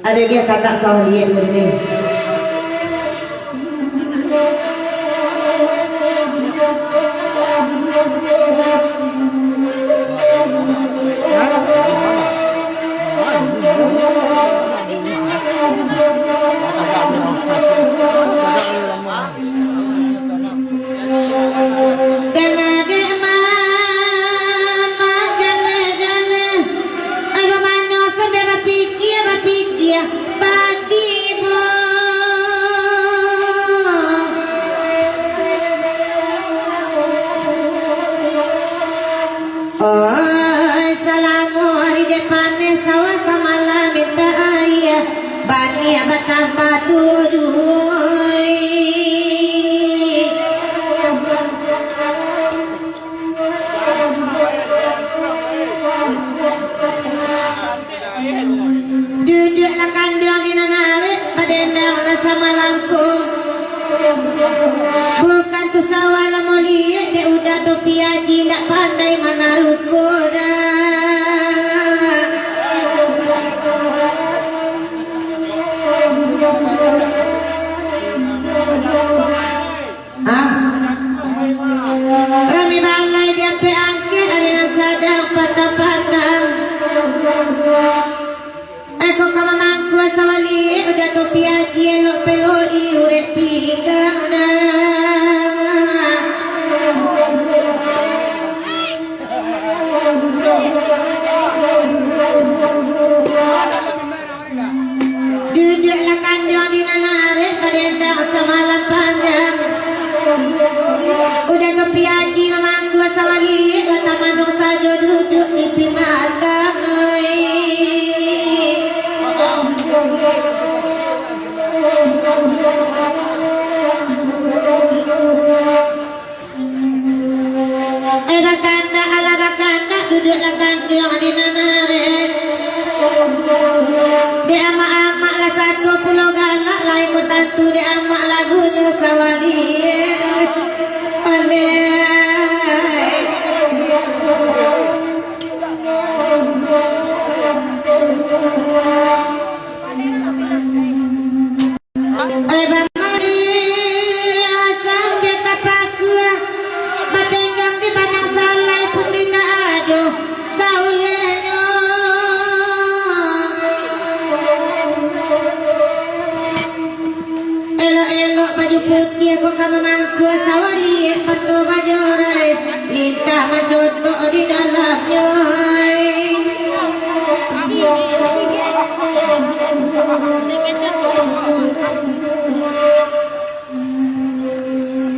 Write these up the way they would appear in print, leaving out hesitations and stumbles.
Ada dia kata sawah dia begini. Duduklah kandang di narik padendang sama langkung. Bukan tu sawala mulia dia udah tu piaji nak pandai mana ruko dah. Rami balai dia pe angke arena sadang patang-patang. Eko kama mangku sawali udah tu piaji elok peloi urek pinggang duduklah kandang di narik padendang semalam panjang. Udah tu piaji memangku sawali lata mandung saja duduk di pimatang. Bakanda ala bakanda duduklah kandang di narik. Di amak-amak lah 10 galak lah ikut tantu di amak lagunya sawali. Putih kok kamu mangku sawali patu bajorai lintah majoto di dalamnya.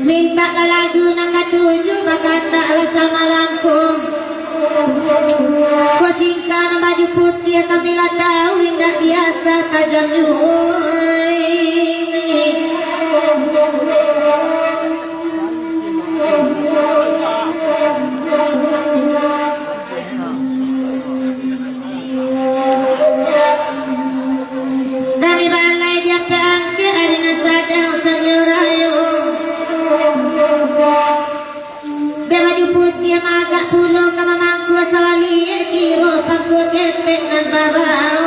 Minta lagu nak katuju makan tak sama langkung. Kau singkan baju putih kami lah tahu indah biasa tajam nyuy. Rami balai dia pangke arena sadang senyurayu. Dia baju putih agak pulau kama mangku sawali kiro pangku ketek nan babau.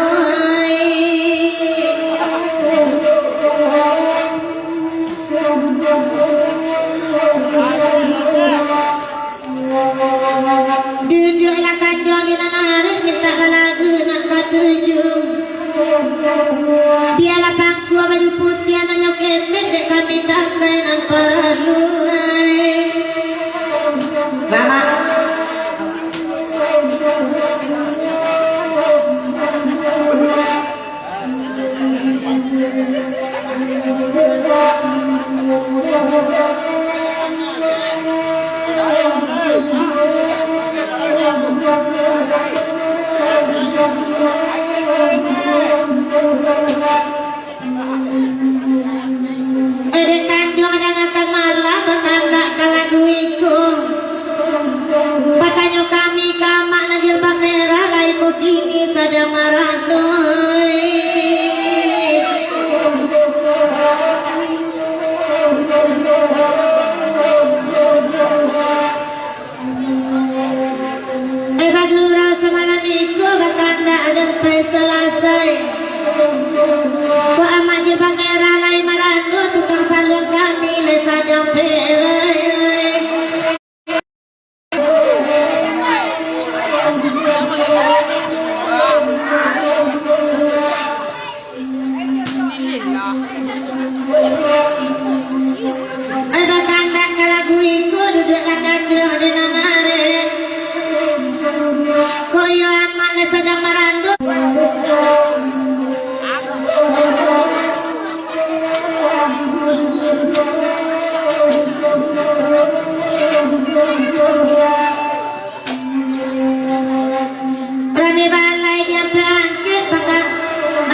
Rame balai dia bangkit baka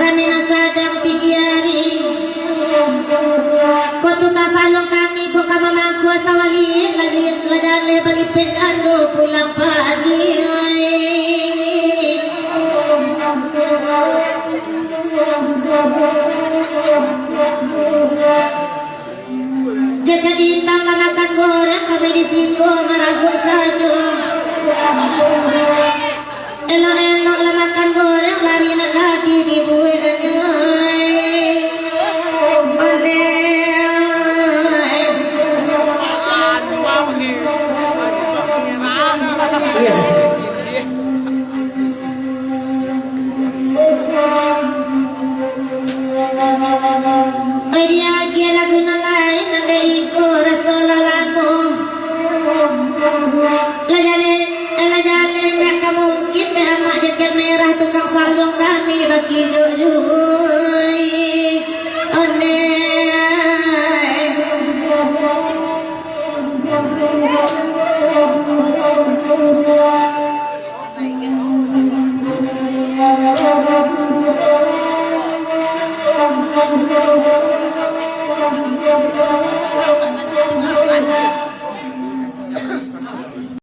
rame nasadang tigiari. Kotu kasalong kami ko kamamangku asawali lagi ladale balipet ando pulang padi. Jika ditang lah makan goreng kami di singgo maragut saja. Elok-elok lah makan goreng lari nak lagi di buahnya. Dia lagu lain ada iko rasulalamu. Lajale nak kamu kita mak jaket merah tukang salung kami bagi jujui. One.